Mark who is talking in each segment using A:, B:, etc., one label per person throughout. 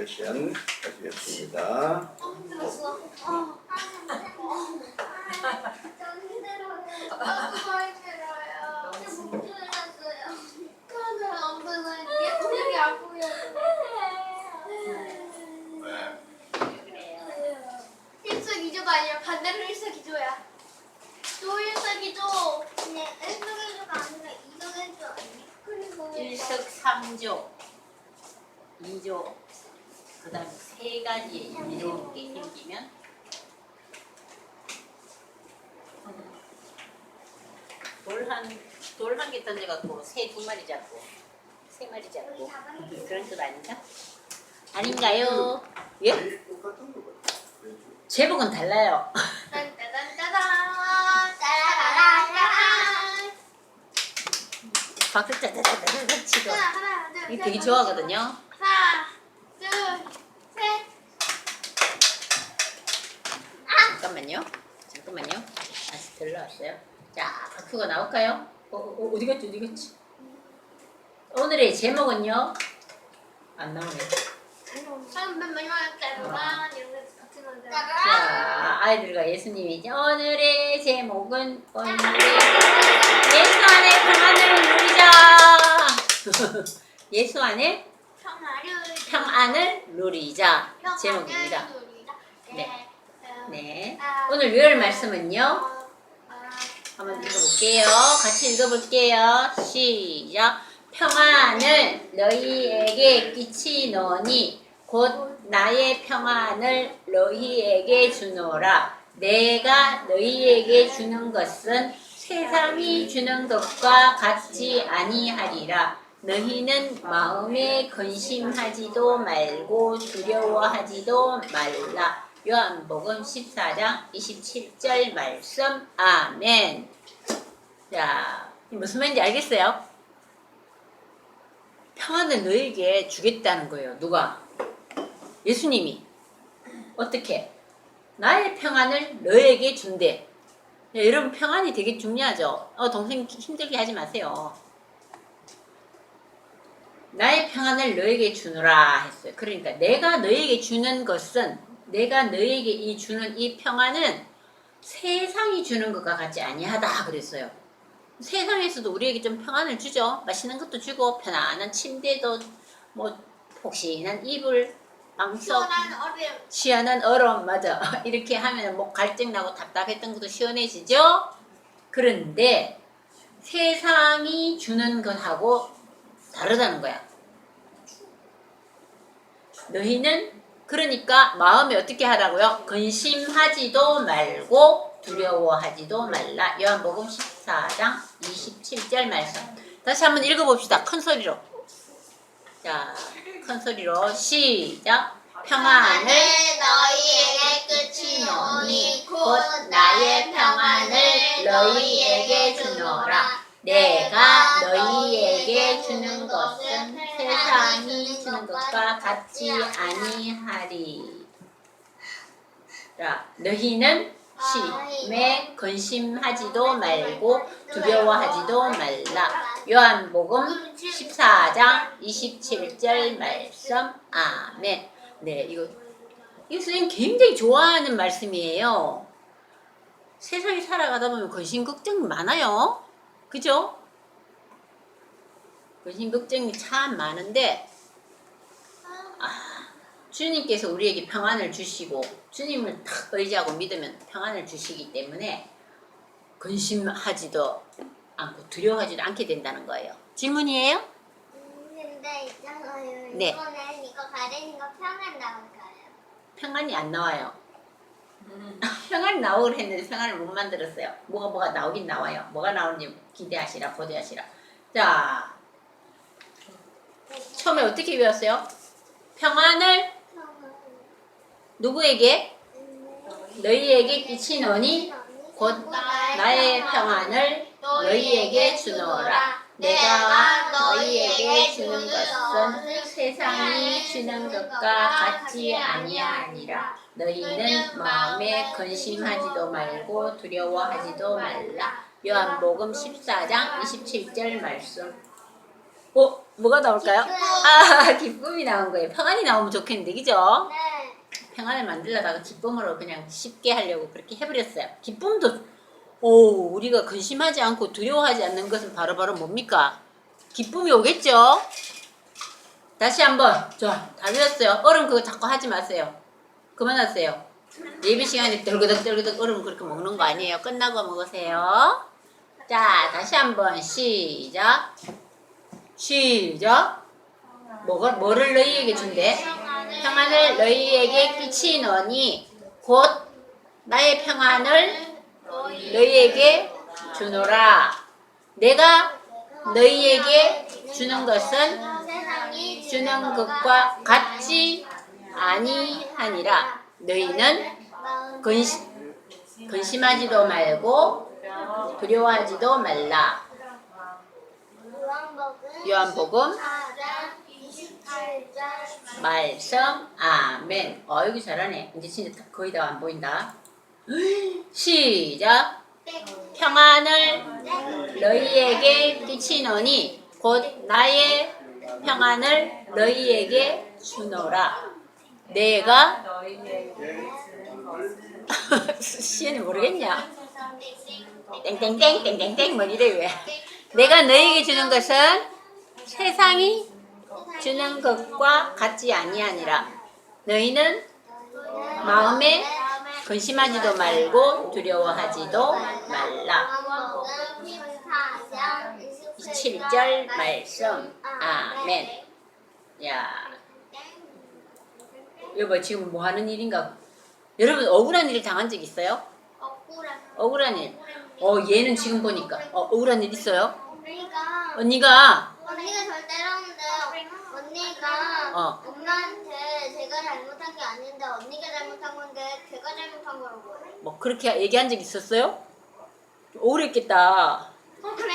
A: 시간 가지겠습니다.
B: 힘들었어. 일석이조가 아니라 반대로 일석이조야. 또 일석이조. 그냥 일석이조가 아니라 이석이조 아니야? 그리고
C: 일석삼조, 이조, 그 다음에 세 가지의 이로운 게 생기면 돌 한 개 던져갖고 새 두 마리 잡고 세 마리 잡고 그런 뜻 아닌가? 아닌가요? 예?
A: 똑같은 거 같아요.
C: 제목은 달라요.
B: 딴따단따단 따라라라라.
C: 박수 짜자자자자 치고
B: 하나, 둘,
C: 이거
B: 셋,
C: 되게 좋아하거든요.
B: 하나, 둘, 셋.
C: 잠깐만요. 다시 들러왔어요. 자, 박수가 나올까요? 어디 갔지? 오늘의 제목은요? 안 나오네.
B: 처음 맨 마지막에 따라란 이런 거 같은 건데.
C: 자, 아이들과 예수님이 오늘의 제목은 예수 안에 평안을 누리자. 예수 안에 평안을 누리자 제목입니다. 네. 네. 오늘 외울 말씀은요. 한번 읽어볼게요. 같이 읽어볼게요. 시작. 평안을 너희에게 끼치노니 곧 나의 평안을 너희에게 주노라. 내가 너희에게 주는 것은 세상이 주는 것과 같지 아니하리라. 너희는 마음에 근심하지도 말고 두려워하지도 말라. 요한복음 14장 27절 말씀. 아멘. 자, 무슨 말인지 알겠어요? 평안을 너에게 주겠다는 거예요. 누가? 예수님이. 어떻게? 나의 평안을 너에게 준대. 야, 여러분 평안이 되게 중요하죠. 동생 힘들게 하지 마세요. 나의 평안을 너에게 주노라 했어요. 그러니까 내가 너에게 주는 것은, 내가 너에게 주는 이 평안은 세상이 주는 것과 같지 아니하다 그랬어요. 세상에서도 우리에게 좀 평안을 주죠. 맛있는 것도 주고 편안한 침대도 뭐 폭신한 이불, 방석, 시원한 얼음 맞아. 이렇게 하면 뭐 갈증 나고 답답했던 것도 시원해지죠. 그런데 세상이 주는 것하고 다르다는 거야. 너희는 그러니까 마음에 어떻게 하라고요? 근심하지도 말고 두려워하지도 말라. 요한복음 14장 27절 말씀. 다시 한번 읽어봅시다. 큰 소리로. 자, 큰 소리로 시작. 평안을
B: 너희에게 끼치노니
C: 곧 나의 평안을 너희에게 주노라. 내가 너희에게 주는 것은 세상이 주는 것과 같지 아니하리. 자, 너희는 심에 근심하지도 말고 두려워하지도 말라. 요한복음 14장 27절 말씀. 아멘. 네, 이거 선생님 굉장히 좋아하는 말씀이에요. 세상에 살아가다 보면 근심 걱정이 많아요. 그죠? 근심 걱정이 참 많은데 주님께서 우리에게 평안을 주시고 주님을 탁 의지하고 믿으면 평안을 주시기 때문에 근심하지도 않고 두려워하지도 않게 된다는 거예요. 질문이에요?
B: 근데 있잖아요.
C: 네.
B: 이번엔 이거 가리는 거 평안 나올까요?
C: 평안이 안 나와요. 평안이 나오기로 했는데 평안을 못 만들었어요. 뭐가 나오긴 나와요. 뭐가 나오는지 기대하시라, 고대하시라. 자, 처음에 어떻게 배웠어요? 평안을 누구에게? 너희에게 끼치노니 곧 나의 평안을 너희에게 주노라. 내가 너희에게 주는 것은 세상이 주는 것과 같지 아니하니라. 너희는 마음에 근심하지도 말고 두려워하지도 말라. 요한복음 14장 27절 말씀. 뭐가 나올까요? 아, 기쁨이 나온 거예요. 평안이 나오면 좋겠는데, 그죠?
B: 네.
C: 평안을 만들려다가 기쁨으로 그냥 쉽게 하려고 그렇게 해버렸어요. 기쁨도, 오, 우리가 근심하지 않고 두려워하지 않는 것은 바로바로 뭡니까? 기쁨이 오겠죠? 다시 한번. 자, 다 배웠어요. 얼음 그거 자꾸 하지 마세요. 그만하세요. 예배 시간에 떨그덕 얼음 그렇게 먹는 거 아니에요. 끝나고 먹으세요. 자, 다시 한번 시작. 시작. 뭐를 너희에게 준대? 평안을 너희에게 끼치노니 곧 나의 평안을 너희에게 주노라. 내가 너희에게 주는 것은
B: 세상이
C: 주는 것과 같지 아니하니라. 너희는 근심하지도 말고 두려워하지도 말라. 요한복음
B: 4장 28절
C: 말씀. 아멘. 여기 잘하네. 이제 진짜 거의 다 안 보인다. 시작. 평안을 너희에게 끼치노니 곧 나의 평안을 너희에게 주노라. 내가 시연이 모르겠냐? 땡땡땡 뭐 이래 왜? 내가 너희에게 주는 것은 세상이 주는 것과 같지 아니하니라. 너희는 마음에 근심하지도 말고 두려워하지도 말라. 27절 말씀. 아멘. 야, 여보 지금 뭐 하는 일인가? 여러분 억울한 일 당한 적 있어요? 억울한 일. 얘는 지금 보니까 억울한 일 있어요? 언니가
B: 절 때렸는데 언니가 엄마한테 제가 잘못한 게 아닌데 언니가 잘못한 건데 제가 잘못한 거라고 해.
C: 뭐 그렇게 얘기한 적 있었어요? 억울했겠다.
B: 그래.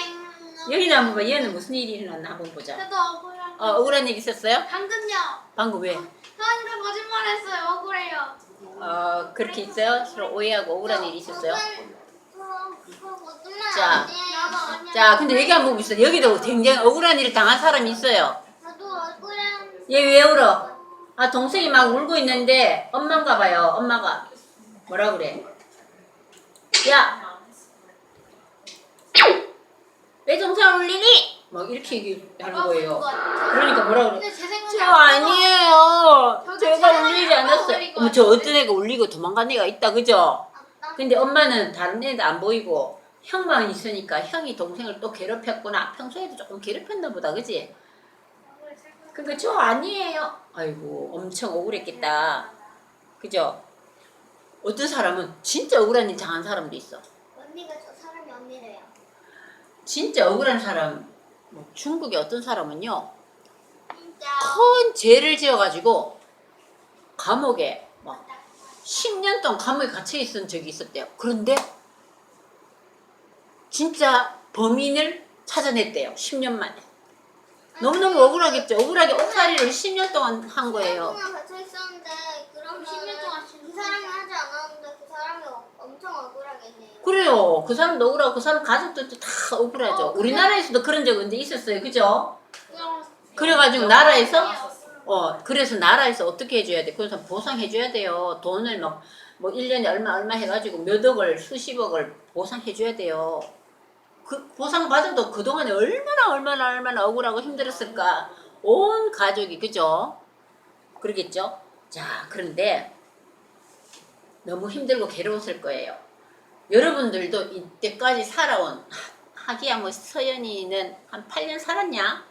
C: 여기는 한번 봐. 얘는 무슨 일이 일어났나 한번 보자.
B: 저도 억울해요.
C: 억울한 일 있었어요?
B: 방금요.
C: 방금 왜?
B: 저한테 거짓말했어요. 억울해요.
C: 그렇게 있어요? 서로 오해하고 억울한 일이 있었어요?
B: 거짓말
C: 자,
B: 아니에요.
C: 자, 근데 여기 한번 봅시다. 여기도 굉장히 억울한 일을 당한 사람이 있어요.
B: 저도 억울해요.
C: 얘 왜 울어? 동생이 막 울고 있는데 엄마인가 봐요. 엄마가 뭐라 그래? 야! 왜 동생을 울리니? 막 이렇게 얘기하는 거예요. 그러니까 뭐라 그래?
B: 근데 제 생각에
C: 저 아니에요.
B: 저도
C: 제가
B: 사랑을
C: 울리지
B: 안
C: 않았어요.
B: 버리고
C: 어머, 저 어떤 애가 울리고 도망간 애가 있다, 그죠? 근데 엄마는 다른 애들 안 보이고 형만 있으니까 형이 동생을 또 괴롭혔구나. 평소에도 조금 괴롭혔나 보다, 그지? 그러니까 저 아니에요. 아이고, 엄청 억울했겠다. 그죠? 어떤 사람은 진짜 억울한 일 당한 사람도 있어.
B: 언니가 저 사람이 언니래요.
C: 진짜 억울한 사람, 뭐 중국의 어떤 사람은요,
B: 진짜.
C: 큰 죄를 지어가지고 감옥에 막 10년 동안 감옥에 갇혀 있은 적이 있었대요. 그런데 진짜 범인을 찾아냈대요. 10년 만에. 너무너무 억울하겠죠. 억울하게 옥살이를 10년 동안 한 거예요.
B: 10년 동안 갇혀 있었는데 그럼 10년 동안 그 사람이 하지 않았는데 그 사람이 엄청 억울하겠네요.
C: 그래요. 그 사람도 억울하고 그 사람 가족들도 다 억울하죠. 우리나라에서도 그런 적 언제 있었어요. 그죠? 그래가지고 나라에서 그래서 나라에서 어떻게 해줘야 돼? 그래서 보상해줘야 돼요. 돈을 뭐 1년에 얼마 해가지고 몇 억을 수십억을 보상해줘야 돼요. 그 보상 받아도 그동안에 얼마나 억울하고 힘들었을까. 온 가족이, 그죠? 그러겠죠? 자, 그런데 너무 힘들고 괴로웠을 거예요. 여러분들도 이때까지 살아온, 하기야 뭐 서연이는 한 8년 살았냐?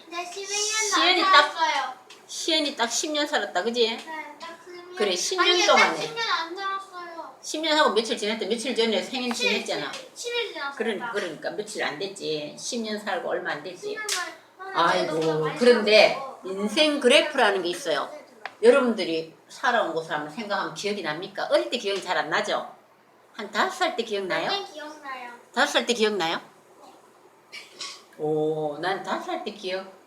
B: 네, 12년
C: 시연이
B: 안
C: 딱-
B: 살았어요.
C: 시연이 딱 10년 살았다, 그지?
B: 네, 딱 10년.
C: 그래, 10년
B: 아니,
C: 동안에.
B: 딱 10년 안 살았어요.
C: 10년 하고 며칠 지났대. 며칠 전에 생일 지냈잖아.
B: 7일 지났어요.
C: 그러니까 며칠 안 됐지. 10년 살고 얼마 안 됐지.
B: 10년을
C: 아이고, 그런데 인생 그래프라는 게 있어요. 여러분들이 살아온 것을 한번 생각하면 기억이 납니까? 어릴 때 기억이 잘 안 나죠? 한 5살 때 기억나요?
B: 네, 기억나요.
C: 5살 때 기억나요? 오, 난 5살 때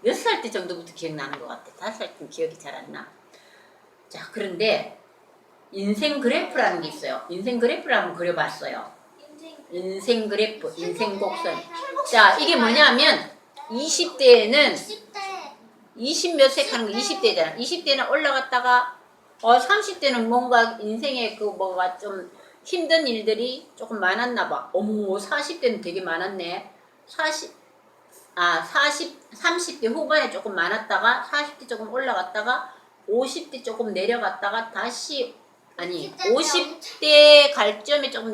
C: 6살 때 정도부터 기억나는 것 같아. 5살 때는 기억이 잘 안 나. 자, 그런데 인생 그래프라는 게 있어요. 인생 그래프를 한번 그려봤어요. 인생 그래프, 인생 곡선. 자, 이게 뭐냐면 20대에는
B: 10대
C: 20 몇 세 하는 거 20대잖아. 20대는 올라갔다가 30대는 뭔가 인생에 그 뭐가 좀 힘든 일들이 조금 많았나 봐. 어머 40대는 되게 많았네. 30대 후반에 조금 많았다가 40대 조금 올라갔다가 50대 조금 내려갔다가 다시 50대 갈점에 조금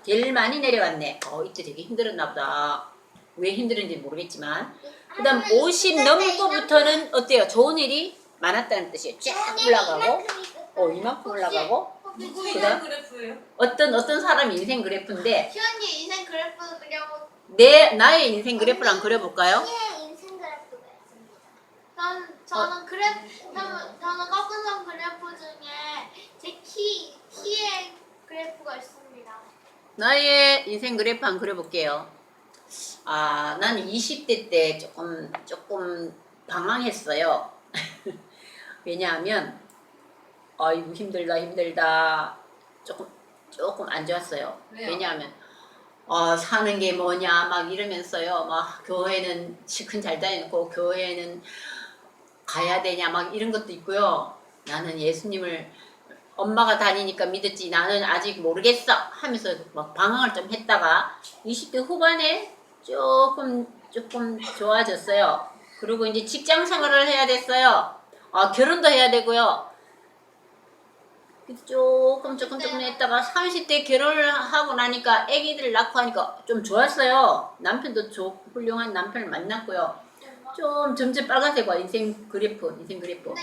C: 제일 많이 내려갔네. 이때 되게 힘들었나 보다. 왜 힘들었는지 모르겠지만 그 다음 50 넘고부터는 어때요? 좋은 일이 많았다는 뜻이에요. 쫙 올라가고 이만큼 올라가고
D: 누구의 그래프예요?
C: 어떤 사람 인생 그래프인데
B: 시원이 인생 그래프 그려보.
C: 나의 인생 그래프를 한번 그려볼까요?
B: 시의 인생 그래프가 있습니다. 저는 꺾은선 그래프 중에 제 키의 그래프가 있습니다.
C: 나의 인생 그래프 한번 그려볼게요. 나는 20대 때 조금 방황했어요. 왜냐하면 아이고 힘들다 조금 안 좋았어요.
D: 왜요?
C: 왜냐하면 사는 게 뭐냐 막 이러면서요. 막 교회는 시큰 잘 다니고 교회는 가야 되냐 막 이런 것도 있고요. 나는 예수님을 엄마가 다니니까 믿었지 나는 아직 모르겠어 하면서 막 방황을 좀 했다가 20대 후반에 조금 좋아졌어요. 그리고 이제 직장 생활을 해야 됐어요. 결혼도 해야 되고요. 조금 했다가 30대 결혼을 하고 나니까 아기들 낳고 하니까 좀 좋았어요. 남편도 훌륭한 남편을 만났고요. 좀 점점 빨간색과 인생 그래프.
B: 인생 그래프.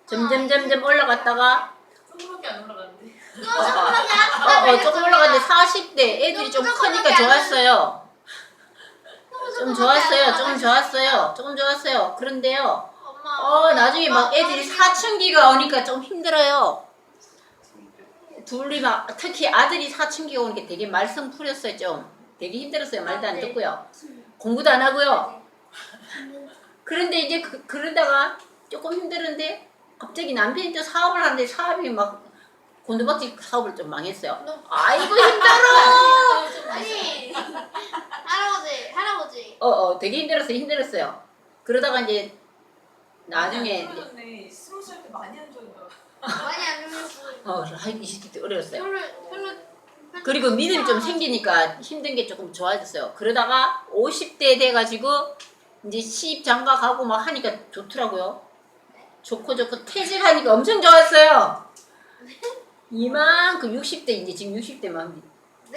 C: 점점 올라갔다가
D: 조금밖에 안 올라갔는데.
C: 조금 올라갔는데 40대 애들이 좀 크니까 좋았어요. 조금 좋았어요. 그런데요. 나중에 막 애들이 사춘기가 오니까 좀 힘들어요. 둘이 막 특히 아들이 사춘기가 오니까 되게 말썽풀렸어요. 좀 되게 힘들었어요. 말도 안 듣고요. 공부도 안 하고요. 그런데 이제 그러다가 조금 힘들었는데 갑자기 남편이 또 사업을 하는데 사업이 막 곤두박질 사업을 좀 망했어요. 아이고 힘들어.
B: 아니 할아버지.
C: 되게 힘들었어요. 그러다가 이제 나중에
D: 20살 때 많이 안 좋은가?
B: 많이 안 힘들었어요.
C: 20대 때 어려웠어요.
B: 별로
C: 그리고 믿음이 좀 생기니까 힘든 게 조금 좋아졌어요. 그러다가 50대 돼가지고 이제 시집 장가 가고 막 하니까 좋더라고요. 좋고 퇴직하니까 엄청 좋았어요. 이만큼 60대 이제 지금 60대 막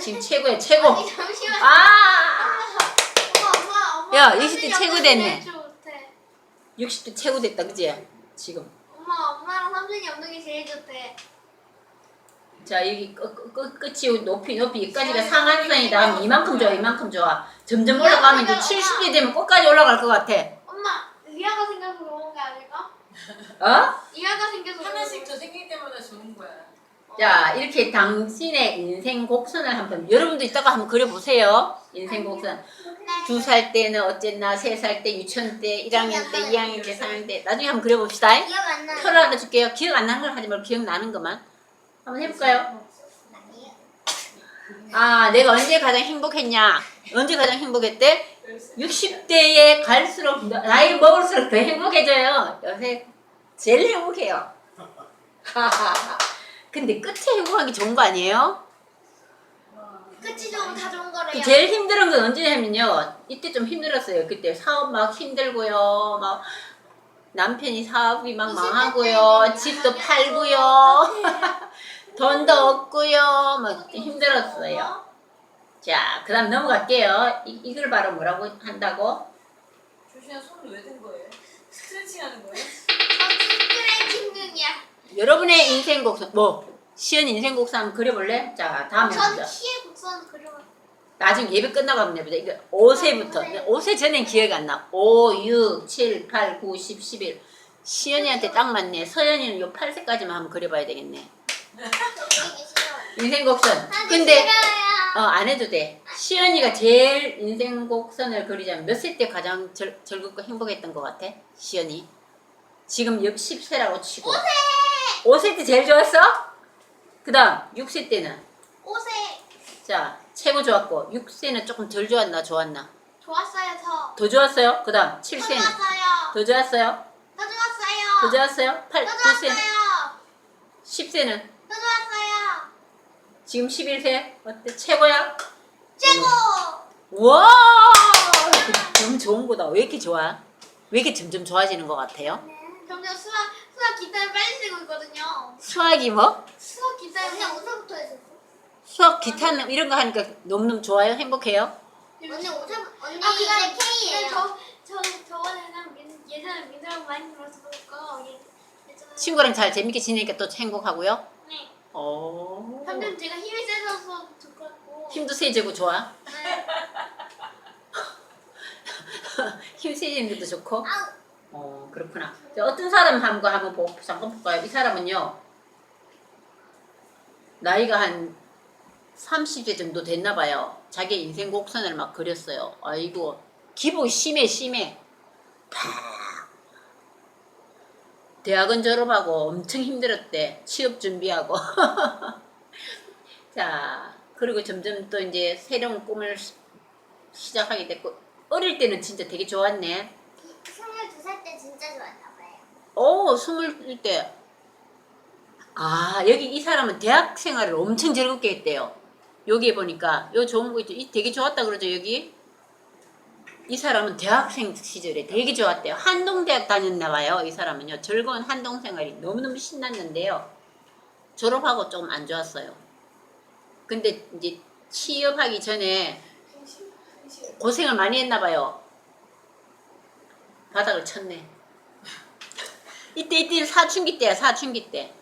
C: 지금 최고야 최고.
B: 아니 잠시만. 엄마.
C: 야, 20대 최고 됐네. 60대 최고 됐다 그지? 지금.
B: 엄마랑 삼촌이 없는 게 제일 좋대.
C: 자 여기 끝이 높이 여기까지가 상한선이다. 이만큼 좋아. 점점 올라가면 이제 70대 되면 끝까지 올라갈 것 같아.
B: 엄마 리아가 생겨서 그런 게 아닐까? 리아가 생겨서
D: 하나씩 더 생길 때마다 좋은 거야.
C: 자 이렇게 당신의 인생 곡선을 한번 여러분도 이따가 한번 그려보세요. 인생 곡선. 2살 때는 어쨌나 3살 때 유치원 때 1학년 때 2학년 때 3학년 때 나중에 한번 그려봅시다.
B: 기억 안 나.
C: 표를 하나 줄게요. 기억 안 나는 걸 하지 말고 기억나는 것만 한번 해볼까요? 내가 언제 가장 행복했냐? 언제 가장 행복했대? 60대에 갈수록 나이 먹을수록 더 행복해져요. 요새 제일 행복해요. 근데 끝에 행복한 게 좋은 거 아니에요?
B: 끝이 좋으면 다 좋은 거래요.
C: 제일 힘든 건 언제냐면요. 이때 좀 힘들었어요. 그때 사업 막 힘들고요. 막 남편이 사업이 막 망하고요. 집도 팔고요. 돈도 없고요. 막 힘들었어요. 자, 그 다음 넘어갈게요. 이걸 바로 뭐라고 한다고?
D: 조시야 손을 왜 든 거예요? 스트레칭 하는 거예요?
B: 스트레칭 중이야.
C: 여러분의 인생 곡선, 시연 인생 곡선 한번 그려볼래? 자, 다음에
B: 전
C: 보자.
B: 키의 곡선 그려.
C: 나중에 예배 끝나고 한번 해보자. 이거 5세부터. 5세 전엔 기억이 안 나. 5, 6, 7, 8, 9, 10, 11. 시연이한테 딱 맞네. 서연이는 요 8세까지만 한번 그려봐야 되겠네. 인생 곡선. 근데 안 해도 돼. 시연이가 제일 인생 곡선을 그리자면 몇 세 때 가장 즐겁고 행복했던 것 같아? 시연이. 지금 10세라고 치고. 5세 때 제일 좋았어? 그 다음 6세 때는?
B: 5세
C: 자, 최고 좋았고 6세는 조금 덜 좋았나 좋았나?
B: 좋았어요 저.
C: 더 좋았어요? 그 다음 7세는?
B: 좋았어요.
C: 더 좋았어요?
B: 더 좋았어요.
C: 더 좋았어요?
B: 더
C: 9세,
B: 좋았어요.
C: 10세는?
B: 더 좋았어요.
C: 지금 11세? 어때? 최고야?
B: 최고.
C: 와! 너무 좋은 거다. 왜 이렇게 좋아? 왜 이렇게 점점 좋아지는 것 같아요?
B: 점점 수학 기타를 빨리 치고 있거든요.
C: 수학이 뭐?
B: 수학 기타를 그냥 우선부터 했었어.
C: 수학 기타는 이런 거 하니까 너무너무 좋아요? 행복해요?
B: 언니 언니
E: 아, 그냥
B: K예요.
E: 저번에는 예전에 민들하고 많이 들어서 그럴까 예전에
C: 친구랑 잘 재밌게 지내니까 또 행복하고요?
E: 네.
B: 점점 제가 힘이 세져서 좋고.
C: 힘도 세지고 좋아?
B: 네.
C: 힘 세지는 것도 좋고?
B: 아우.
C: 그렇구나. 자, 어떤 사람 한번 잠깐 볼까요? 이 사람은요, 나이가 한 30세 정도 됐나 봐요. 자기 인생 곡선을 막 그렸어요. 아이고, 기복이 심해. 대학은 졸업하고 엄청 힘들었대. 취업 준비하고. 자, 그리고 점점 또 이제 새로운 꿈을 시작하게 됐고, 어릴 때는 진짜 되게 좋았네.
B: 22살 때 진짜 좋았나 봐요.
C: 20때. 아, 여기 이 사람은 대학 생활을 엄청 즐겁게 했대요. 여기에 보니까, 요 좋은 거 있죠. 되게 좋았다 그러죠, 여기? 이 사람은 대학생 시절에 되게 좋았대요. 한동대학 다녔나 봐요, 이 사람은요. 즐거운 한동 생활이 너무너무 신났는데요. 졸업하고 조금 안 좋았어요. 근데 이제 취업하기 전에 고생을 많이 했나 봐요. 바닥을 쳤네. 이때 사춘기 때야, 사춘기 때.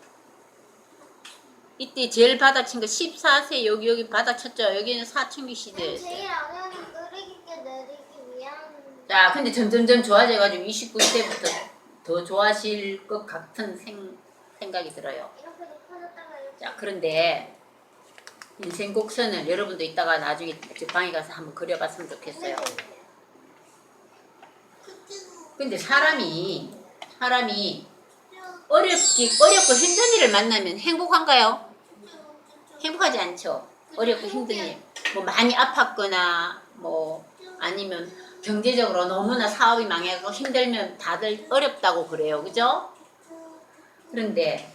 C: 이때 제일 바닥 친 거 14세 여기 바닥 쳤죠. 여기는 사춘기 시대였어요.
B: 제일 어려운 느리게 내리기 위한.
C: 자, 근데 점점점 좋아져가지고 29세부터 더 좋아질 것 같은 생각이 들어요.
B: 이렇게 높아졌다가 이렇게.
C: 자, 그런데 인생 곡선을 여러분도 이따가 나중에 방에 가서 한번 그려봤으면 좋겠어요. 근데 사람이 어렵고 힘든 일을 만나면 행복한가요? 행복하지 않죠. 어렵고 힘든 일, 뭐 많이 아팠거나 뭐 아니면 경제적으로 너무나 사업이 망해서 힘들면 다들 어렵다고 그래요, 그죠? 그런데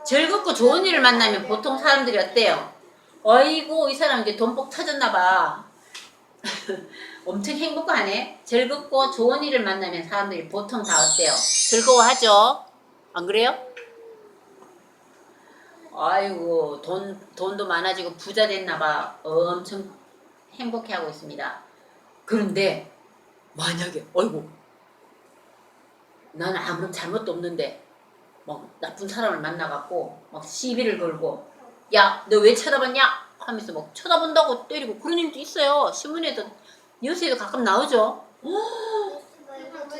C: 즐겁고 좋은 일을 만나면 보통 사람들이 어때요? 어이구, 이 사람 이제 돈복 터졌나봐. 엄청 행복하네. 즐겁고 좋은 일을 만나면 사람들이 보통 다 어때요? 즐거워하죠? 안 그래요? 아이고, 돈도 많아지고 부자 됐나봐. 엄청 행복해하고 있습니다. 그런데 만약에 어이구, 나는 아무런 잘못도 없는데 막 나쁜 사람을 만나갖고 막 시비를 걸고, 야, 너 왜 쳐다봤냐? 하면서 막 쳐다본다고 때리고 그런 일도 있어요. 신문에도 뉴스에도 가끔 나오죠.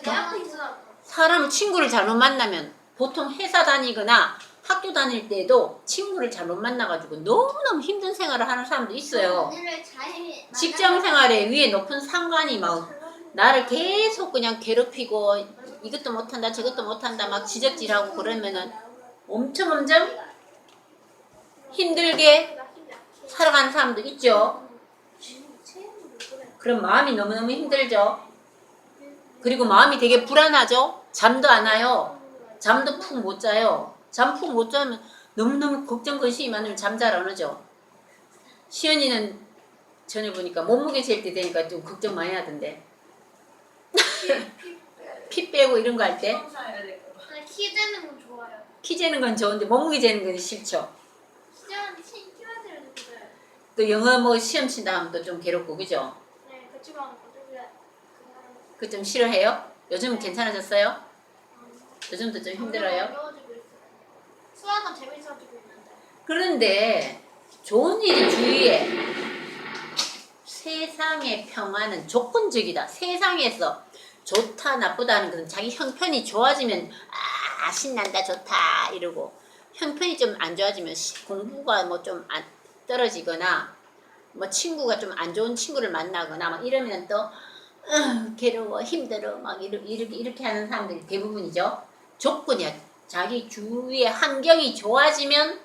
E: 내 앞에 있어.
C: 사람을 친구를 잘못 만나면 보통 회사 다니거나 학교 다닐 때도 친구를 잘못 만나가지고 너무너무 힘든 생활을 하는 사람도 있어요.
B: 언니를 잘
C: 직장 생활에 위에 높은 상관이 막 나를 계속 그냥 괴롭히고 이것도 못한다 저것도 못한다 막 지적질하고 그러면은 엄청 힘들게 살아가는 사람도 있죠. 그럼 마음이 너무너무 힘들죠. 그리고 마음이 되게 불안하죠. 잠도 안 와요. 잠도 푹 못 자요. 잠 푹 못 자면 너무너무 걱정 근심이 많으면 잠 잘 안 오죠. 시연이는 전에 보니까 몸무게 잴 때 되니까 좀 걱정 많이 하던데. 피 빼고 이런 거 할 때
E: 키 재는 건 좋아요.
C: 키 재는 건 좋은데 몸무게 재는 건 싫죠.
E: 키만 재는 거 좋아요.
C: 또 영어 뭐 시험 친다 하면 또 좀 괴롭고 그죠?
E: 네, 그치만
C: 그 좀 싫어해요? 요즘은 괜찮아졌어요? 요즘도 좀 힘들어요?
E: 어려워지고 있어요. 수학은 재밌어지고 있는데.
C: 그런데 좋은 일이 주위에 세상의 평화는 조건적이다. 세상에서 좋다 나쁘다는 것은 자기 형편이 좋아지면 아 신난다 좋다 이러고 형편이 좀 안 좋아지면 공부가 뭐 좀 떨어지거나 뭐 친구가 좀 안 좋은 친구를 만나거나 막 이러면 또 괴로워 힘들어 막 이렇게 하는 사람들이 대부분이죠. 조건이야. 자기 주위의 환경이 좋아지면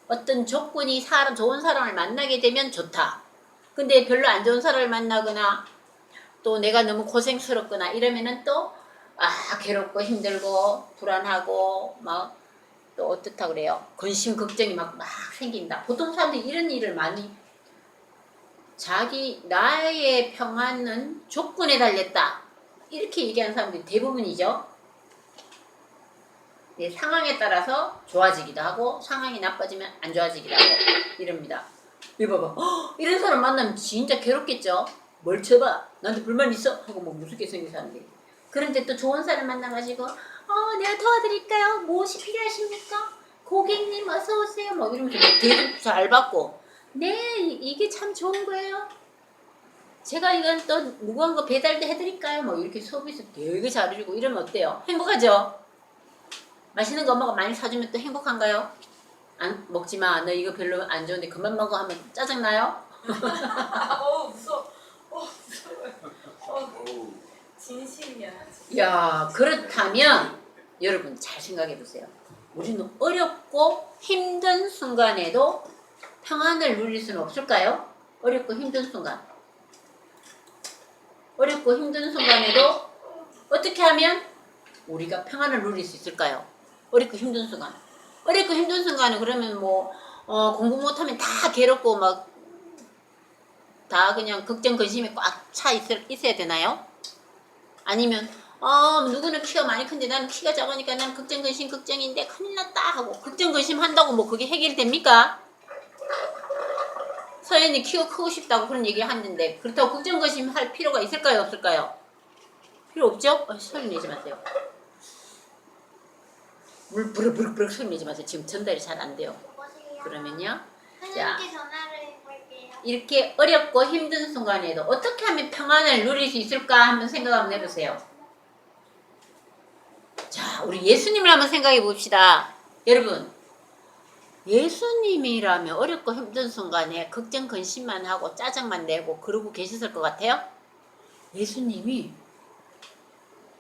C: 어떤 조건이 좋은 사람을 만나게 되면 좋다. 근데 별로 안 좋은 사람을 만나거나 또 내가 너무 고생스럽거나 이러면은 또 괴롭고 힘들고 불안하고 막 또 어떻다 그래요? 근심 걱정이 막 생긴다. 보통 사람들이 이런 일을 많이 나의 평안은 조건에 달렸다 이렇게 얘기하는 사람들이 대부분이죠. 네, 상황에 따라서 좋아지기도 하고 상황이 나빠지면 안 좋아지기도 하고 이럽니다. 이거 봐봐. 이런 사람 만나면 진짜 괴롭겠죠. 뭘 쳐봐. 나한테 불만 있어? 하고 뭐 무섭게 생긴 사람들이. 그런데 또 좋은 사람 만나가지고 내가 도와드릴까요? 무엇이 필요하십니까? 고객님 어서 오세요. 뭐 이러면서 대접 잘 받고 네 이게 참 좋은 거예요. 제가 이건 또 무거운 거 배달도 해드릴까요? 뭐 이렇게 서비스 되게 잘해주고 이러면 어때요? 행복하죠? 맛있는 거 엄마가 많이 사주면 또 행복한가요? 안 먹지마. 너 이거 별로 안 좋은데 그만 먹어 하면 짜증나요?
D: 무서워. 무서워요. 진심이야.
C: 야 그렇다면 여러분 잘 생각해 보세요. 우리는 어렵고 힘든 순간에도 평안을 누릴 수는 없을까요? 어렵고 힘든 순간. 어렵고 힘든 순간에도 어떻게 하면 우리가 평안을 누릴 수 있을까요? 어렵고 힘든 순간. 어렵고 힘든 순간은 그러면 뭐 공부 못하면 다 괴롭고 막 다 그냥 걱정 근심이 꽉 차 있어야 되나요? 아니면 누구는 키가 많이 큰데 나는 키가 작으니까 난 걱정 근심 걱정인데 큰일 났다 하고 걱정 근심 한다고 뭐 그게 해결됩니까? 서연이 키가 크고 싶다고 그런 얘기 하는데 그렇다고 걱정 근심 할 필요가 있을까요 없을까요? 필요 없죠? 소리 내지 마세요. 물 부르륵 소리 내지 마세요. 지금 전달이 잘 안 돼요.
B: 여보세요.
C: 그러면요. 자,
B: 선생님께 전화를 해볼게요.
C: 이렇게 어렵고 힘든 순간에도 어떻게 하면 평안을 누릴 수 있을까 한번 생각 한번 해보세요. 자, 우리 예수님을 한번 생각해 봅시다. 여러분, 예수님이라면 어렵고 힘든 순간에 걱정 근심만 하고 짜증만 내고 그러고 계셨을 것 같아요? 예수님이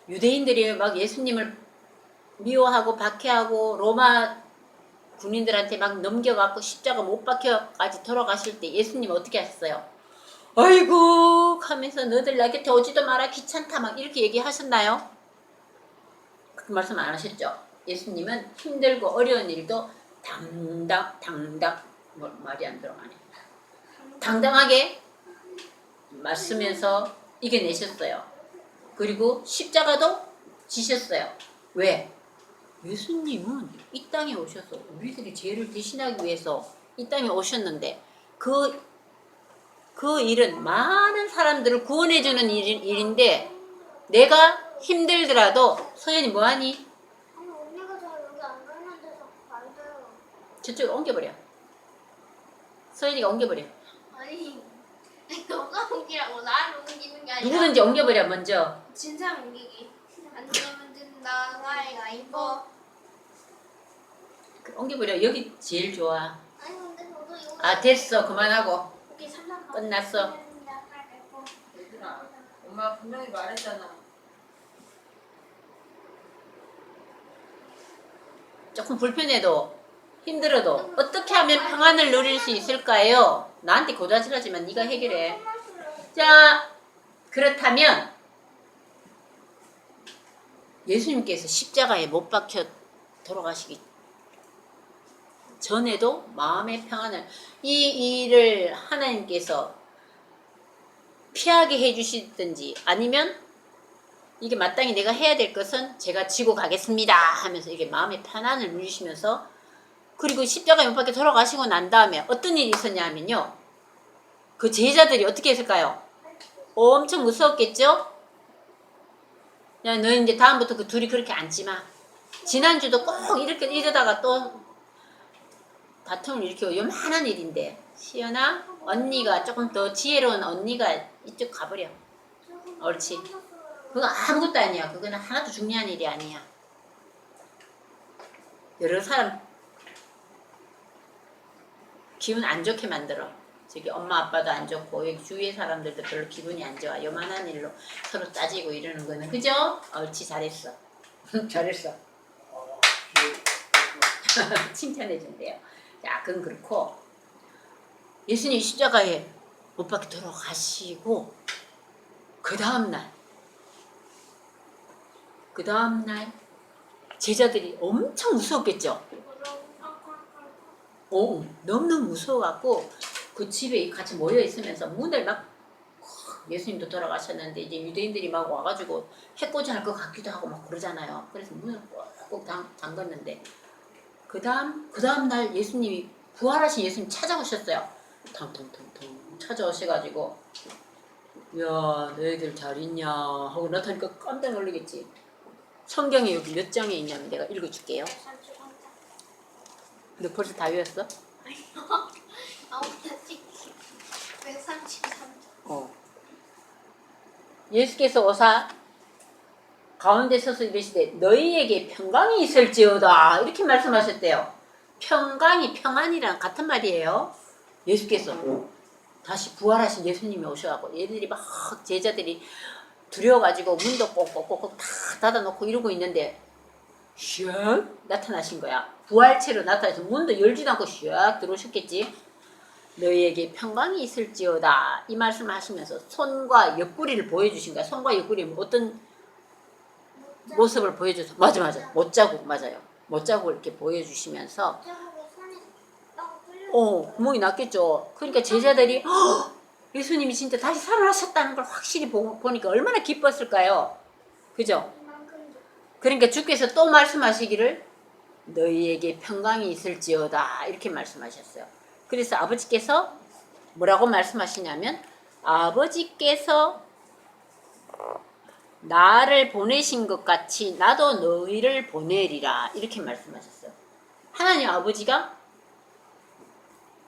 C: 유대인들이 막 예수님을 미워하고 박해하고 로마 군인들한테 막 넘겨갖고 십자가 못 박혀까지 돌아가실 때 예수님 어떻게 하셨어요? 아이고 하면서 너들 나 곁에 오지도 마라 귀찮다 막 이렇게 얘기하셨나요? 그렇게 말씀 안 하셨죠? 예수님은 힘들고 어려운 일도 말이 안 들어가네. 당당하게 맞으면서 이겨내셨어요. 그리고 십자가도 지셨어요. 왜? 예수님은 이 땅에 오셔서 우리들이 죄를 대신하기 위해서 이 땅에 오셨는데 그 일은 많은 사람들을 구원해주는 일인데 내가 힘들더라도 서연이 뭐하니?
B: 아니 언니가 저 여기 앉아 있는 데서 말돼요.
C: 저쪽에 옮겨버려. 서연이가 옮겨버려.
B: 아니 너가 옮기라고 나를 옮기는 게 아니라
C: 누구든지 옮겨버려 먼저.
B: 진상 옮기기. 안 되면 된다. 나이가 이뻐.
C: 옮겨버려. 여기 제일 좋아.
B: 아니 근데 저도 이거
C: 됐어. 그만하고.
B: 여기 3단
C: 끝났어.
D: 얘들아, 엄마 분명히 말했잖아.
C: 조금 불편해도 힘들어도 어떻게 하면 평안을 누릴 수 있을까요? 나한테 고다질하지만 네가 해결해. 자, 그렇다면 예수님께서 십자가에 못 박혀 돌아가시기 전에도 마음의 평안을 이 일을 하나님께서 피하게 해주시든지 아니면 이게 마땅히 내가 해야 될 것은 제가 지고 가겠습니다 하면서 이게 마음의 편안을 누리시면서 그리고 십자가에 못 박혀 돌아가시고 난 다음에 어떤 일이 있었냐면요. 그 제자들이 어떻게 했을까요? 엄청 무서웠겠죠? 야, 너 이제 다음부터 그 둘이 그렇게 앉지 마. 지난주도 꼭 이렇게 이러다가 또 다툼을 일으키고 요만한 일인데 시연아 언니가 조금 더 지혜로운 언니가 이쪽 가버려. 옳지. 그거 아무것도 아니야. 그거는 하나도 중요한 일이 아니야. 여러 사람 기분 안 좋게 만들어. 저기 엄마 아빠도 안 좋고 여기 주위의 사람들도 별로 기분이 안 좋아. 요만한 일로 서로 따지고 이러는 거는 그죠? 옳지 잘했어. 잘했어. 칭찬해준대요. 자 그건 그렇고 예수님 십자가에 못 박혀 돌아가시고 그 다음날 제자들이 엄청 무서웠겠죠. 너무너무 무서워갖고 그 집에 같이 모여 있으면서 문을 막 예수님도 돌아가셨는데 이제 유대인들이 막 와가지고 해코지 할 것 같기도 하고 막 그러잖아요. 그래서 문을 꼭 잠갔는데 그 다음 날 예수님이 부활하신 예수님 찾아오셨어요. 텅텅텅텅 찾아오셔가지고 야 너희들 잘 있냐 하고 나타나니까 깜짝 놀라겠지. 성경에 여기 몇 장에 있냐면 내가 읽어줄게요. 너 벌써 다 외웠어?
E: 아무튼 133점.
C: 예수께서 오사 가운데 서서 이르시되 너희에게 평강이 있을지어다 이렇게 말씀하셨대요. 평안이랑 같은 말이에요. 예수께서 다시 부활하신 예수님이 오셔가지고 얘들이 막 제자들이 두려워가지고 문도 꼭꼭꼭꼭 다 닫아놓고 이러고 있는데 슉 나타나신 거야. 부활체로 나타나서 문도 열지도 않고 슉 들어오셨겠지. 너희에게 평강이 있을지어다 이 말씀을 하시면서 손과 옆구리를 보여주신 거야. 손과 옆구리 어떤 모습을 보여줘서 맞아 못자국 맞아요. 못자국을 이렇게 보여주시면서 구멍이 났겠죠. 그러니까 제자들이 예수님이 진짜 다시 살아나셨다는 걸 확실히 보니까 얼마나 기뻤을까요? 그죠? 그러니까 주께서 또 말씀하시기를 너희에게 평강이 있을지어다 이렇게 말씀하셨어요. 그래서 아버지께서 뭐라고 말씀하시냐면 아버지께서 나를 보내신 것 같이 나도 너희를 보내리라 이렇게 말씀하셨어요. 하나님 아버지가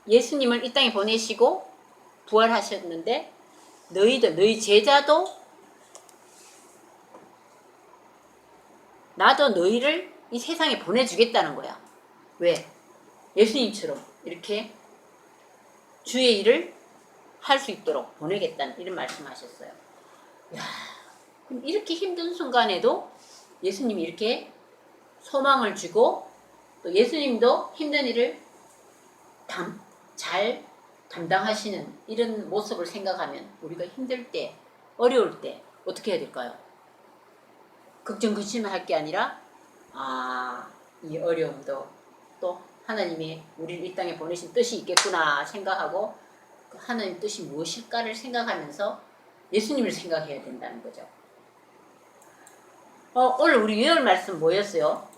C: 예수님을 이 땅에 보내시고 부활하셨는데 너희 제자도 나도 너희를 이 세상에 보내주겠다는 거야. 왜? 예수님처럼 이렇게 주의 일을 할 수 있도록 보내겠다는 이런 말씀하셨어요. 야, 그럼 이렇게 힘든 순간에도 예수님이 이렇게 소망을 주고 또 예수님도 힘든 일을 잘 담당하시는 이런 모습을 생각하면 우리가 힘들 때, 어려울 때 어떻게 해야 될까요? 걱정 근심할 게 아니라 이 어려움도 또 하나님이 우리를 이 땅에 보내신 뜻이 있겠구나 생각하고 그 하나님 뜻이 무엇일까를 생각하면서 예수님을 생각해야 된다는 거죠. 오늘 우리 외울 말씀 뭐였어요?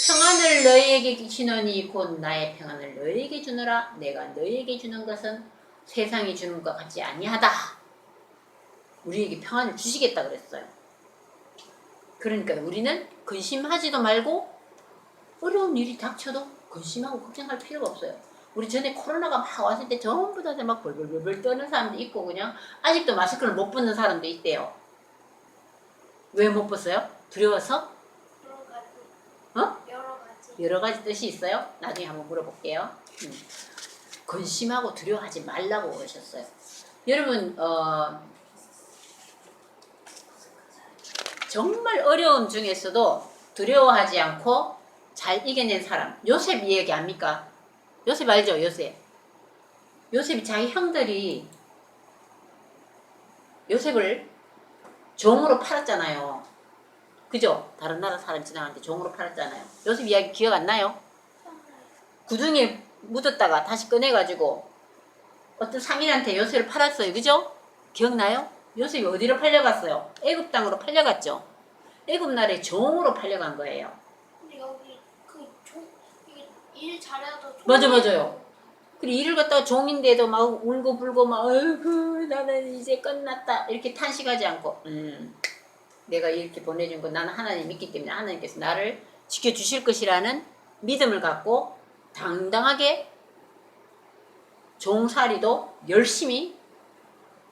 C: 평안을 너희에게 주노니 곧 나의 평안을 너희에게 주노라. 내가 너희에게 주는 것은 세상이 주는 것 같지 아니하다. 우리에게 평안을 주시겠다 그랬어요. 그러니까 우리는 근심하지도 말고 어려운 일이 닥쳐도 근심하고 걱정할 필요가 없어요. 우리 전에 코로나가 막 왔을 때 전부 다 막 벌벌벌 떠는 사람도 있고 그냥 아직도 마스크를 못 벗는 사람도 있대요. 왜 못 벗어요? 두려워서? 여러 가지 뜻이 있어요. 나중에 한번 물어볼게요. 근심하고 두려워하지 말라고 그러셨어요. 여러분 정말 어려움 중에서도 두려워하지 않고 잘 이겨낸 사람 요셉 이야기 압니까? 요셉 알죠? 요셉이 자기 형들이 요셉을 종으로 팔았잖아요. 그죠? 다른 나라 사람 지나가는데 종으로 팔았잖아요. 요셉 이야기 기억 안 나요? 구덩이에 묻었다가 다시 꺼내가지고 어떤 상인한테 요셉을 팔았어요. 그죠? 기억나요? 요셉이 어디로 팔려갔어요? 애굽 땅으로 팔려갔죠. 애굽 나라에 종으로 팔려간 거예요.
E: 근데 여기 일 잘해도
C: 맞아요. 그리고 일을 갖다가 종인데도 막 울고 불고 막 어이구 나는 이제 끝났다 이렇게 탄식하지 않고 내가 이렇게 보내준 거 나는 하나님 믿기 때문에 하나님께서 나를 지켜주실 것이라는 믿음을 갖고 당당하게 종살이도 열심히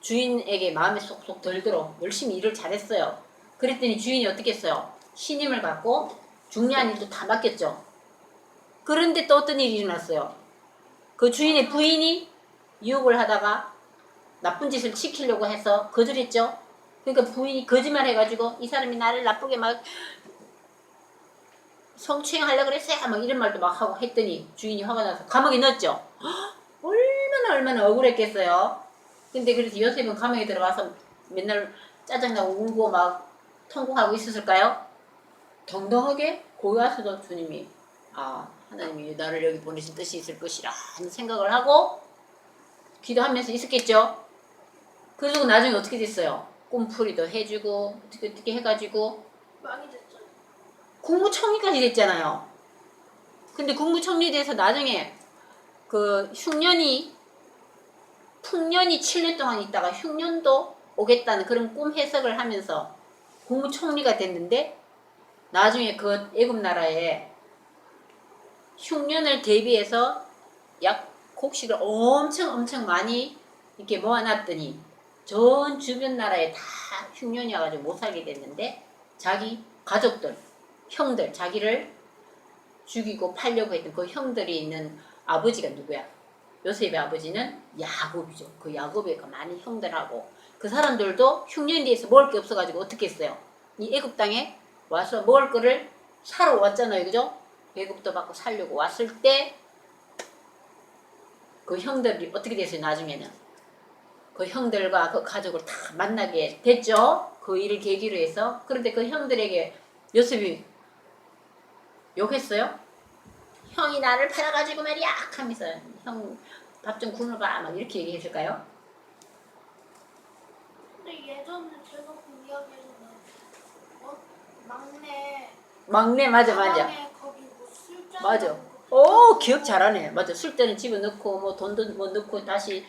C: 주인에게 마음에 쏙쏙 들도록 열심히 일을 잘했어요. 그랬더니 주인이 어떻게 했어요? 신임을 갖고 중요한 일도 다 맡겼죠. 그런데 또 어떤 일이 일어났어요? 그 주인의 부인이 유혹을 하다가 나쁜 짓을 시키려고 해서 거절했죠. 그러니까 부인이 거짓말 해가지고 이 사람이 나를 나쁘게 막 성추행하려고 그랬어요. 막 이런 말도 막 하고 했더니 주인이 화가 나서 감옥에 넣었죠. 얼마나 억울했겠어요. 근데 그래서 요셉은 감옥에 들어가서 맨날 짜증나고 울고 막 통곡하고 있었을까요? 당당하게 거기 와서도 주님이 하나님이 나를 여기 보내신 뜻이 있을 것이라 하는 생각을 하고 기도하면서 있었겠죠. 그리고 나중에 어떻게 됐어요? 꿈풀이도 해주고 어떻게 해가지고
E: 많이 됐죠.
C: 국무총리까지 됐잖아요. 근데 국무총리 돼서 나중에 그 흉년이 풍년이 7년 동안 있다가 흉년도 오겠다는 그런 꿈 해석을 하면서 국무총리가 됐는데 나중에 그 애굽 나라에 흉년을 대비해서 약 곡식을 엄청 많이 이렇게 모아놨더니 전 주변 나라에 다 흉년이 와가지고 못 살게 됐는데 자기 가족들, 형들, 자기를 죽이고 팔려고 했던 그 형들이 있는 아버지가 누구야? 요셉의 아버지는 야곱이죠. 그 야곱의 그 많은 형들하고 그 사람들도 흉년에 대해서 먹을 게 없어가지고 어떻게 했어요? 이 애굽 땅에 와서 먹을 거를 사러 왔잖아요. 그죠? 애굽도 받고 살려고 왔을 때 그 형들이 어떻게 됐어요? 나중에는 그 형들과 그 가족을 다 만나게 됐죠. 그 일을 계기로 해서. 그런데 그 형들에게 요셉이 욕했어요. 형이 나를 팔아가지고 말이야 하면서 형 밥 좀 굶어봐 막 이렇게 얘기했을까요?
E: 근데 예전에 제가 본 이야기에서는
C: 막내 맞아
E: 가방에 거기 뭐 술잔
C: 맞아. 오 기억 잘하네. 맞아. 술 때는 집어넣고 뭐 돈도 뭐 넣고 다시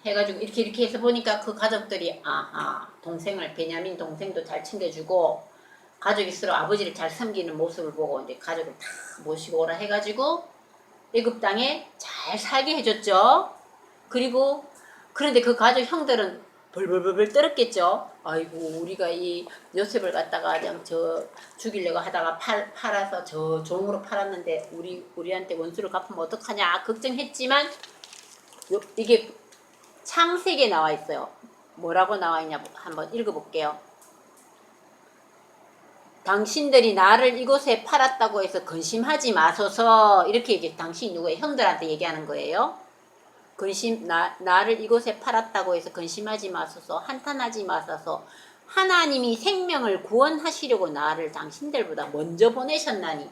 C: 해가지고 이렇게 해서 보니까 그 가족들이 동생을 베냐민 동생도 잘 챙겨주고 가족이 서로 아버지를 잘 섬기는 모습을 보고 이제 가족을 다 모시고 오라 해가지고 애굽 땅에 잘 살게 해줬죠. 그리고 그런데 그 가족 형들은 벌벌벌 떨었겠죠. 아이고 우리가 이 요셉을 갖다가 그냥 저 죽이려고 하다가 팔아서 저 종으로 팔았는데 우리한테 원수를 갚으면 어떡하냐 걱정했지만 이게 창세기에 나와 있어요. 뭐라고 나와 있냐 한번 읽어볼게요. 당신들이 나를 이곳에 팔았다고 해서 근심하지 마소서 이렇게 얘기해. 당신이 누구예요? 형들한테 얘기하는 거예요. 나를 이곳에 팔았다고 해서 근심하지 마소서 한탄하지 마소서 하나님이 생명을 구원하시려고 나를 당신들보다 먼저 보내셨나니.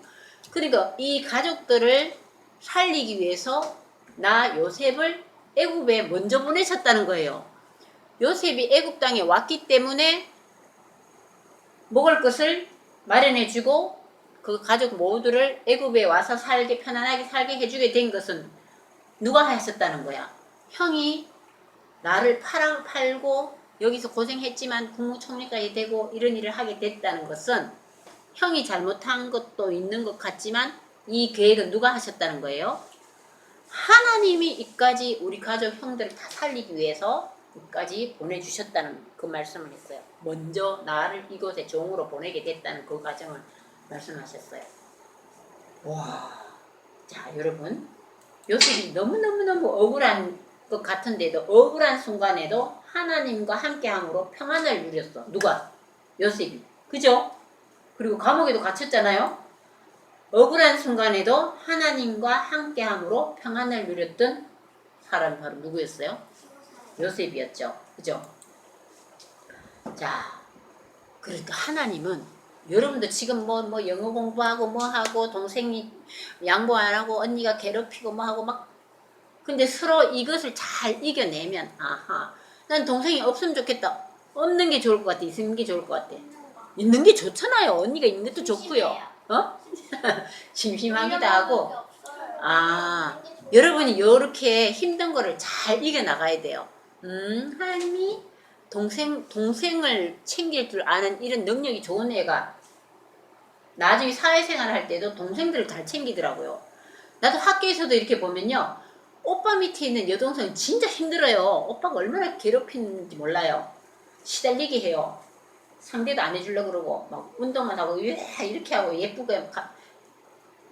C: 그러니까 이 가족들을 살리기 위해서 나 요셉을 애굽에 먼저 보내셨다는 거예요. 요셉이 애굽 땅에 왔기 때문에 먹을 것을 마련해주고 그 가족 모두를 애굽에 와서 편안하게 살게 해주게 된 것은 누가 하셨다는 거야? 형이 나를 팔고 여기서 고생했지만 국무총리까지 되고 이런 일을 하게 됐다는 것은 형이 잘못한 것도 있는 것 같지만 이 계획은 누가 하셨다는 거예요? 하나님이 이까지 우리 가족 형들을 다 살리기 위해서 이까지 보내주셨다는 그 말씀을 했어요. 먼저 나를 이곳에 종으로 보내게 됐다는 그 과정을 말씀하셨어요. 와, 자 여러분 요셉이 너무너무 억울한 것 같은데도 억울한 순간에도 하나님과 함께함으로 평안을 누렸어. 누가? 요셉이. 그죠? 그리고 감옥에도 갇혔잖아요. 억울한 순간에도 하나님과 함께함으로 평안을 누렸던 사람이 바로 누구였어요? 요셉이었죠. 그죠? 자, 그러니까 하나님은 여러분도 지금 뭐 영어 공부하고 뭐 하고 동생이 양보 안 하고 언니가 괴롭히고 뭐 하고 막 근데 서로 이것을 잘 이겨내면 난 동생이 없으면 좋겠다. 없는 게 좋을 것 같아. 있는 게 좋을 것 같아. 있는 게 좋잖아요. 언니가 있는 것도 좋고요. 심심하기도 하고. 여러분이 이렇게 힘든 거를 잘 이겨나가야 돼요. 하나님이 동생을 챙길 줄 아는 이런 능력이 좋은 애가 나중에 사회생활 할 때도 동생들을 잘 챙기더라고요. 나도 학교에서도 이렇게 보면요. 오빠 밑에 있는 여동생은 진짜 힘들어요. 오빠가 얼마나 괴롭히는지 몰라요. 시달리게 해요. 상대도 안 해주려고 그러고 막 운동만 하고 이렇게 하고 예쁘게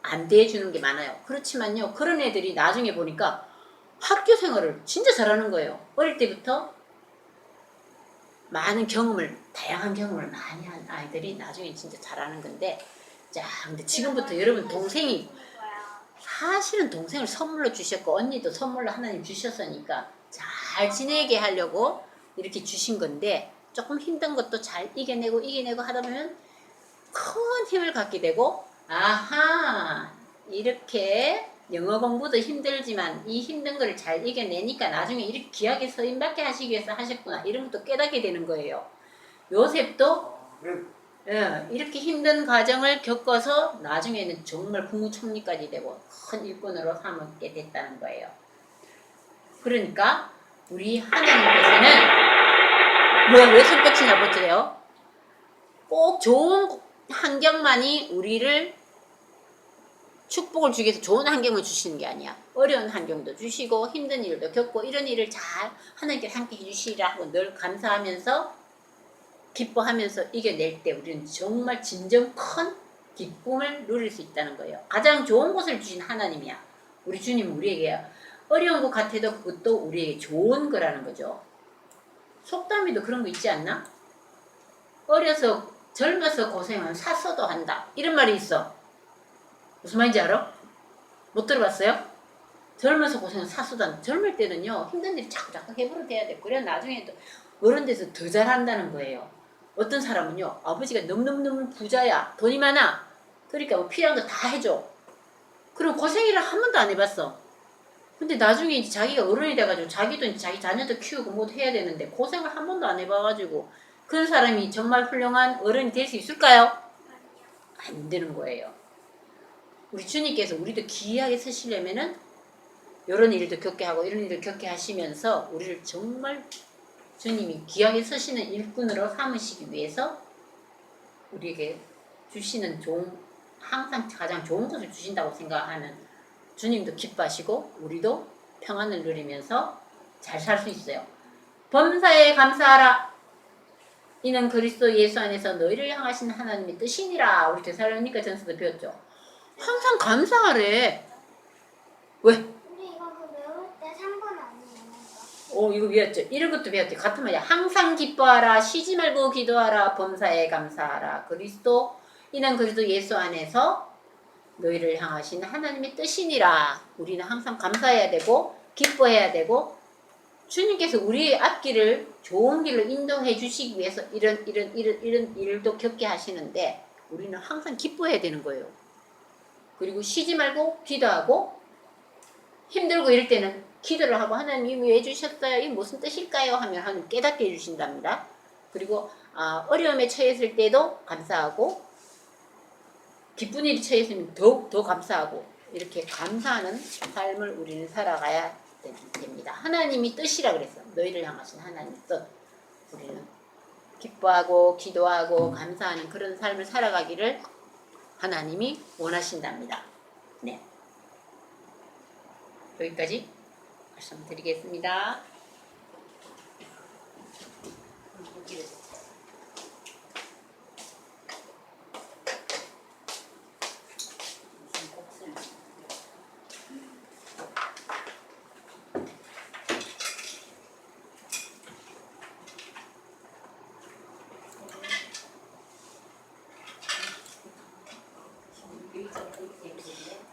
C: 안 대해주는 게 많아요. 그렇지만요. 그런 애들이 나중에 보니까 학교 생활을 진짜 잘하는 거예요. 어릴 때부터 많은 다양한 경험을 많이 한 아이들이 나중에 진짜 잘하는 건데 자, 근데 지금부터 여러분 동생이 사실은 동생을 선물로 주셨고 언니도 선물로 하나님 주셨으니까 잘 지내게 하려고 이렇게 주신 건데 조금 힘든 것도 잘 이겨내고 하다 보면 큰 힘을 갖게 되고, 아하, 이렇게 영어 공부도 힘들지만 이 힘든 거를 잘 이겨내니까 나중에 이렇게 귀하게 서임받게 하시기 위해서 하셨구나, 이런 것도 깨닫게 되는 거예요. 요셉도 이렇게 힘든 과정을 겪어서 나중에는 정말 국무총리까지 되고 큰 일꾼으로 삼게 됐다는 거예요. 그러니까 우리 하나님께서는 왜 손뼉이 나버텨요? 꼭 좋은 환경만이 우리를 축복을 주기 위해서 좋은 환경을 주시는 게 아니야. 어려운 환경도 주시고 힘든 일도 겪고 이런 일을 잘 하나님께서 함께 해주시리라 하고 늘 감사하면서 기뻐하면서 이겨낼 때 우리는 정말 진정 큰 기쁨을 누릴 수 있다는 거예요. 가장 좋은 것을 주신 하나님이야. 우리 주님 우리에게 어려운 것 같아도 그것도 우리에게 좋은 거라는 거죠. 속담에도 그런 거 있지 않나? 젊어서 고생하면 사서도 한다, 이런 말이 있어. 무슨 말인지 알아? 못 들어봤어요? 젊어서 고생하면 사서도 한다. 젊을 때는요 힘든 일이 자꾸 해버려야 돼. 그래야 나중에 또 어른 돼서 더 잘한다는 거예요. 어떤 사람은요 아버지가 너무너무 부자야, 돈이 많아, 그러니까 뭐 필요한 거 다 해줘. 그럼 고생일을 한 번도 안 해봤어. 근데 나중에 이제 자기가 어른이 돼가지고 자기도 이제 자기 자녀도 키우고 뭐 해야 되는데 고생을 한 번도 안 해봐가지고 그런 사람이 정말 훌륭한 어른이 될 수 있을까요? 안 되는 거예요. 우리 주님께서 우리도 귀하게 쓰시려면은 이런 일도 겪게 하고 이런 일도 겪게 하시면서 우리를 정말 주님이 귀하게 쓰시는 일꾼으로 삼으시기 위해서 우리에게 주시는 항상 가장 좋은 것을 주신다고 생각하는 주님도 기뻐하시고 우리도 평안을 누리면서 잘 살 수 있어요. 범사에 감사하라. 이는 그리스도 예수 안에서 너희를 향하신 하나님의 뜻이니라. 우리 데살로니가 전서도 배웠죠. 항상 감사하래. 왜?
B: 근데 이거 외울 때 3번 아니에요?
C: 이거 배웠죠. 이런 것도 배웠죠. 같은 말이야. 항상 기뻐하라. 쉬지 말고 기도하라. 범사에 감사하라. 이는 그리스도 예수 안에서 너희를 향하신 하나님의 뜻이니라. 우리는 항상 감사해야 되고 기뻐해야 되고 주님께서 우리의 앞길을 좋은 길로 인도해 주시기 위해서 이런 일도 겪게 하시는데 우리는 항상 기뻐해야 되는 거예요. 그리고 쉬지 말고 기도하고 힘들고 이럴 때는 기도를 하고 하나님이 왜 주셨어요? 이게 무슨 뜻일까요? 하면 하나님 깨닫게 해주신답니다. 그리고 어려움에 처했을 때도 감사하고 기쁜 일이 처했으면 더욱 더 감사하고 이렇게 감사하는 삶을 우리는 살아가야 됩니다. 하나님이 뜻이라 그랬어. 너희를 향하신 하나님의 뜻. 우리는 기뻐하고 기도하고 감사하는 그런 삶을 살아가기를 하나님이 원하신답니다. 네, 여기까지 말씀드리겠습니다.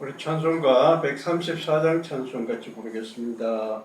A: 우리 찬송가 134장 찬송 같이 부르겠습니다.